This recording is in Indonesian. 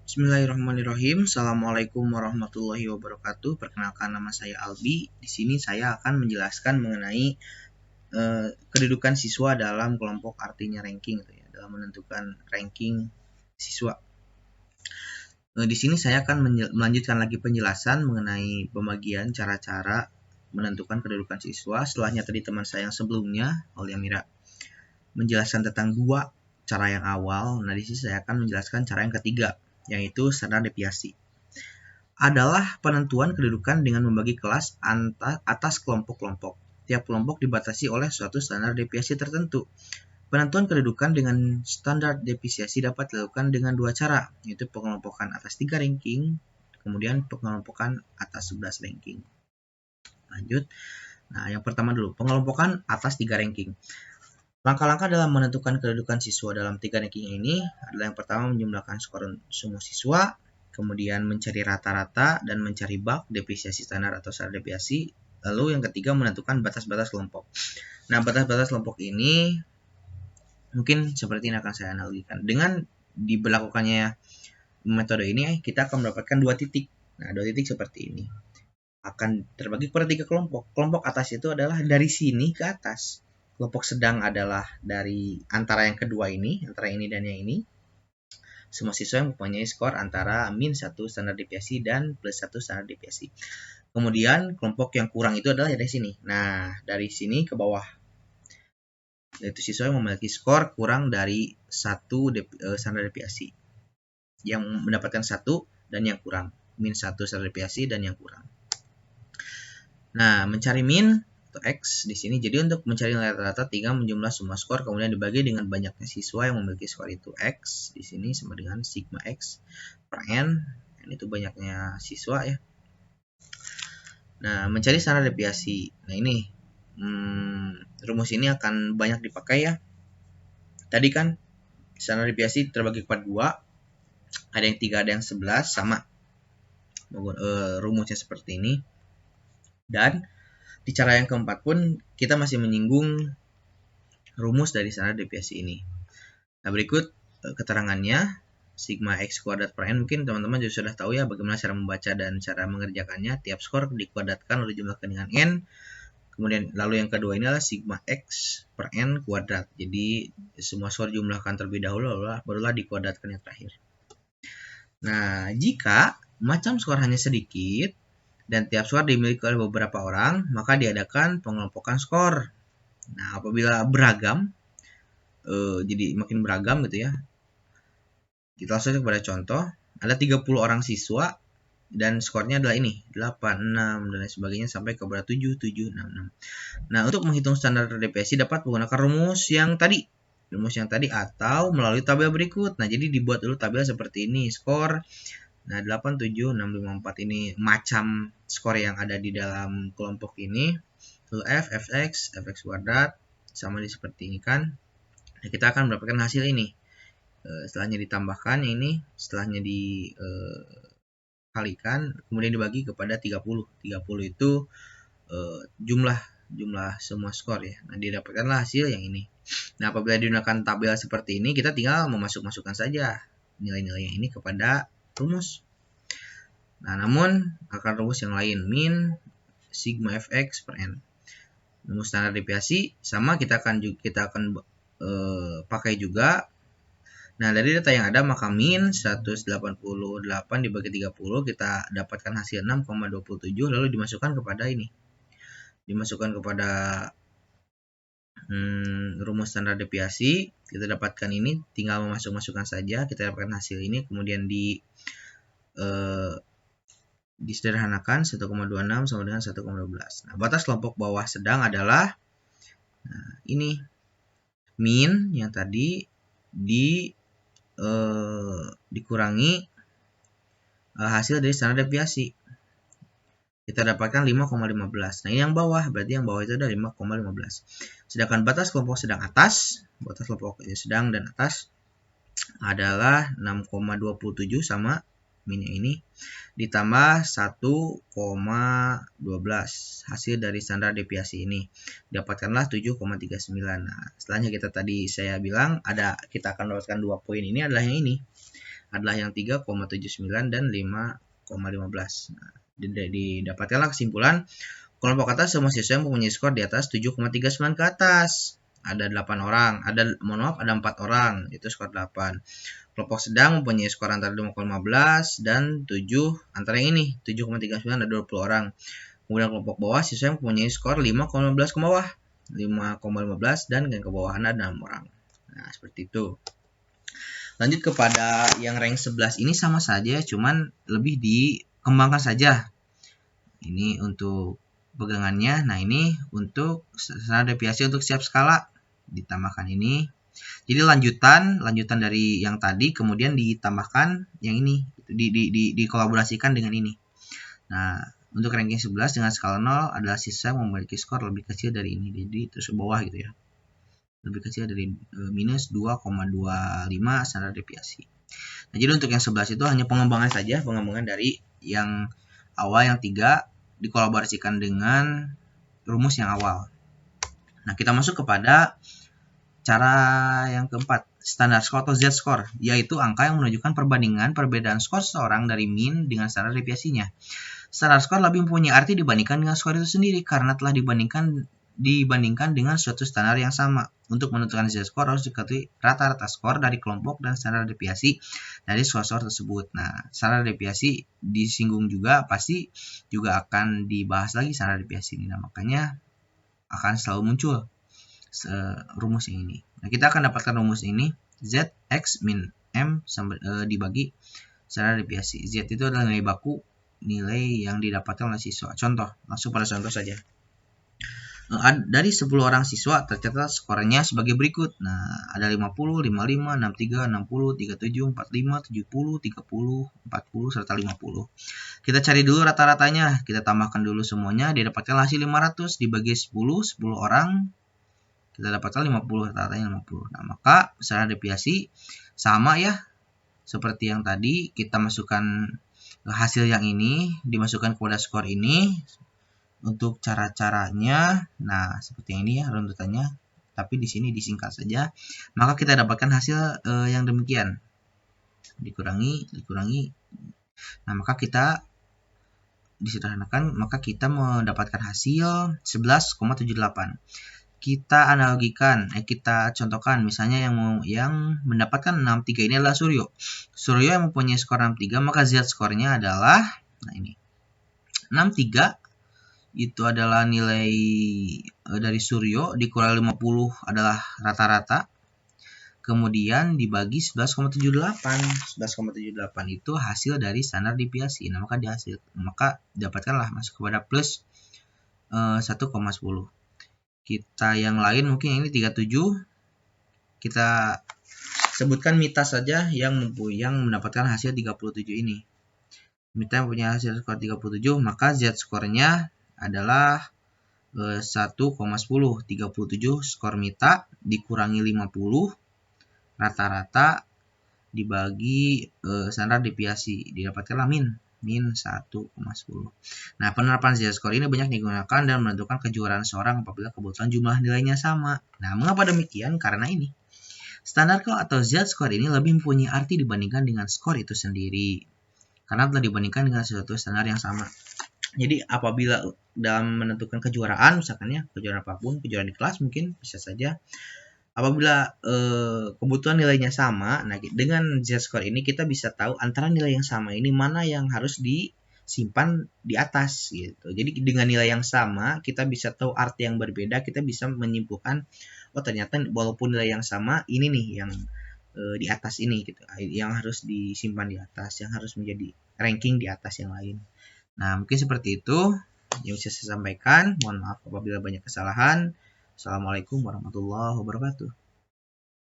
Bismillahirrahmanirrahim. Assalamualaikum warahmatullahi wabarakatuh. Perkenalkan, nama saya Albi. Di sini saya akan menjelaskan mengenai kedudukan siswa dalam kelompok, artinya ranking, dalam menentukan ranking siswa. Di sini saya akan melanjutkan lagi penjelasan mengenai pembagian cara-cara menentukan kedudukan siswa. Setelahnya tadi teman saya yang sebelumnya, Auliamira, menjelaskan tentang dua cara yang awal. Nah, di sini saya akan menjelaskan cara yang ketiga, yaitu standar deviasi. Adalah penentuan kedudukan dengan membagi kelas atas kelompok-kelompok. Tiap kelompok dibatasi oleh suatu standar deviasi tertentu. Penentuan kedudukan dengan standar deviasi dapat dilakukan dengan dua cara, yaitu pengelompokan atas 3 ranking, kemudian pengelompokan atas 11 ranking. Lanjut. Nah, yang pertama dulu, pengelompokan atas 3 ranking. Langkah-langkah dalam menentukan kedudukan siswa dalam 3 ranking ini adalah yang pertama menjumlahkan skor semua siswa, kemudian mencari rata-rata dan mencari bug, deviasi standar atau standar deviasi. Lalu yang ketiga menentukan batas-batas kelompok. Nah, batas-batas kelompok ini mungkin seperti ini akan saya analogikan. Dengan diberlakukannya metode ini, kita akan mendapatkan 2 titik. Nah, 2 titik seperti ini. Akan terbagi pada 3 kelompok. Kelompok atas itu adalah dari sini ke atas. Kelompok sedang adalah dari antara yang kedua ini, antara ini dan yang ini. Semua siswa yang mempunyai skor antara min 1 standar deviasi dan plus 1 standar deviasi. Kemudian kelompok yang kurang itu adalah dari sini. Nah, dari sini ke bawah, yaitu siswa yang memiliki skor kurang dari 1 standar deviasi. Yang mendapatkan 1 dan yang kurang. Min 1 standar deviasi dan yang kurang. Nah, mencari min atau X di sini. Jadi untuk mencari nilai rata-rata tinggal menjumlah semua skor kemudian dibagi dengan banyaknya siswa yang memiliki skor itu. X di sini sama dengan sigma X per N. Dan itu banyaknya siswa ya. Nah, mencari standar deviasi. Nah, ini rumus ini akan banyak dipakai ya. Tadi kan standar deviasi terbagi kepada 2. Ada yang 3, ada yang 11 sama. Rumusnya seperti ini. Dan di cara yang keempat pun kita masih menyinggung rumus dari standar deviasi ini. Nah, berikut keterangannya. Sigma X kuadrat per N, mungkin teman-teman juga sudah tahu ya bagaimana cara membaca dan cara mengerjakannya. Tiap skor dikuadratkan lalu dijumlahkan dengan N. Kemudian lalu yang kedua ini adalah sigma X per N kuadrat. Jadi semua skor jumlahkan terlebih dahulu barulah dikuadratkan yang terakhir. Nah, jika macam skor hanya sedikit dan tiap skor dimiliki oleh beberapa orang, maka diadakan pengelompokan skor. Nah, apabila beragam, jadi makin beragam gitu ya. Kita langsung kepada contoh. Ada 30 orang siswa dan skornya adalah ini, 8, 6, dan lain sebagainya sampai kepada 7, 7, 6, 6. Nah, untuk menghitung standar deviasi dapat menggunakan rumus yang tadi atau melalui tabel berikut. Nah, jadi dibuat dulu tabel seperti ini, skor. Nah, 8, 7, 6, 5, 4 ini macam skor yang ada di dalam kelompok ini. Lalu fx kuadrat sama seperti ini kan. Nah, kita akan mendapatkan hasil ini. Setelahnya ditambahkan ini, setelahnya dikalikan, kemudian dibagi kepada 30. 30 itu jumlah semua skor ya. Nah, didapatkanlah hasil yang ini. Nah, apabila digunakan tabel seperti ini, kita tinggal memasukkan saja nilai-nilai ini kepada rumus. Nah, namun akan rumus yang lain, min sigma fx per n. Rumus standar deviasi sama kita akan pakai juga. Nah, dari data yang ada maka min 188 dibagi 30 kita dapatkan hasil 6,27 lalu dimasukkan kepada ini. Dimasukkan kepada rumus standar deviasi, kita dapatkan ini, tinggal memasukkan saja, kita dapatkan hasil ini, kemudian disederhanakan 1,26 sama dengan 1,12. Nah, batas kelompok bawah sedang adalah ini min yang tadi dikurangi hasil dari standar deviasi. Kita dapatkan 5,15. Nah, ini yang bawah, berarti yang bawah itu ada 5,15. Sedangkan batas kelompok sedang atas, batas kelompok sedang dan atas adalah 6,27 sama min yang ini ditambah 1,12 hasil dari standar deviasi ini. Dapatkanlah 7,39. Nah, setelahnya saya bilang kita akan mendapatkan 2 poin ini adalah yang ini. adalah yang 3,79 dan 5,15. Nah, didapatkanlah kesimpulan kelompok atas semua siswa yang mempunyai skor di atas 7,39 ke atas. Ada 8 orang, ada 4 orang, itu skor 8. Kelompok sedang mempunyai skor antara 5,15 dan 7, antara yang ini 7,39 ada 20 orang. Kemudian kelompok bawah siswa yang mempunyai skor 5,15 ke bawah, 5,15 dan yang ke bawahan ada 6 orang. Nah, seperti itu. Lanjut kepada yang rank 11 ini sama saja, cuman lebih dikembangkan saja. Ini untuk pegangannya. Nah, ini untuk standar deviasi untuk setiap skala ditambahkan ini. Jadi lanjutan dari yang tadi kemudian ditambahkan yang ini, dikolaborasikan dengan ini. Nah, untuk ranking 11 dengan skala 0 adalah siswa yang memiliki skor lebih kecil dari ini. Jadi terus ke bawah gitu ya. Lebih kecil dari minus 2,25 standar deviasi. Nah, jadi untuk yang 11 itu hanya pengembangan saja, pengembangan dari yang awal yang 3 dikolaborasikan dengan rumus yang awal. Nah, kita masuk kepada cara yang keempat, standar skor atau Z-score, yaitu angka yang menunjukkan perbedaan skor seseorang dari mean dengan standar deviasinya. Standar skor lebih mempunyai arti dibandingkan dengan skor itu sendiri karena telah dibandingkan dengan suatu standar yang sama. Untuk menentukan Z-score harus diketahui rata-rata skor dari kelompok dan standar deviasi dari skor tersebut. Nah, standar deviasi disinggung juga, pasti juga akan dibahas lagi standar deviasi ini. Nah, makanya akan selalu muncul rumus yang ini. Nah, kita akan dapatkan rumus ini, Z X min M dibagi standar deviasi. Z itu adalah nilai baku, nilai yang didapatkan oleh siswa. Contoh, langsung pada contoh saja. Dari 10 orang siswa tercatat skornya sebagai berikut. Nah, ada 50, 55, 63, 60, 37, 45, 70, 30, 40, serta 50. Kita cari dulu rata-ratanya. Kita tambahkan dulu semuanya. Didapatkan hasil 500 dibagi 10 orang. Kita dapatkan 50, rata-ratanya 50. Nah, maka secara deviasi sama ya. Seperti yang tadi, kita masukkan hasil yang ini, dimasukkan kepada skor ini. Untuk cara-caranya, nah seperti ini ya runtutannya, tapi di sini disingkat saja. Maka kita dapatkan hasil yang demikian. Dikurangi. Nah, maka kita disederhanakan, maka kita mendapatkan hasil 11,78. Kita analogikan, kita contohkan misalnya yang mendapatkan 63 ini adalah Suryo. Suryo yang mempunyai skor 63, maka Z-skornya adalah, nah ini 63 itu adalah nilai dari Suryo dikurangi 50 adalah rata-rata, kemudian dibagi 11,78. 11,78 itu hasil dari standar deviasi. Nah, maka dapatkanlah masuk kepada plus 1,10. Kita yang lain mungkin ini 37. Kita sebutkan Mita saja yang mendapatkan hasil 37 ini. Mita yang punya hasil skor 37, maka Z-skornya adalah 1,10. 37 skor Mita dikurangi 50 rata-rata dibagi standar deviasi, didapatkanlah min 1,10. Nah, penerapan Z-score ini banyak digunakan dan menentukan kejuaraan seorang apabila kebetulan jumlah nilainya sama. Nah, mengapa demikian? Karena ini standar atau Z-score ini lebih mempunyai arti dibandingkan dengan skor itu sendiri, karena telah dibandingkan dengan suatu standar yang sama. Jadi apabila dalam menentukan kejuaraan, misalkan ya kejuaraan apapun, kejuaraan di kelas mungkin bisa saja, apabila kebutuhan nilainya sama, nah dengan Z-score ini kita bisa tahu antara nilai yang sama ini mana yang harus disimpan di atas gitu. Jadi dengan nilai yang sama kita bisa tahu arti yang berbeda, kita bisa menyimpulkan oh ternyata walaupun nilai yang sama ini nih yang di atas ini gitu, yang harus disimpan di atas, yang harus menjadi ranking di atas yang lain. Nah, mungkin seperti itu yang bisa saya sampaikan. Mohon maaf apabila banyak kesalahan. Assalamualaikum warahmatullahi wabarakatuh.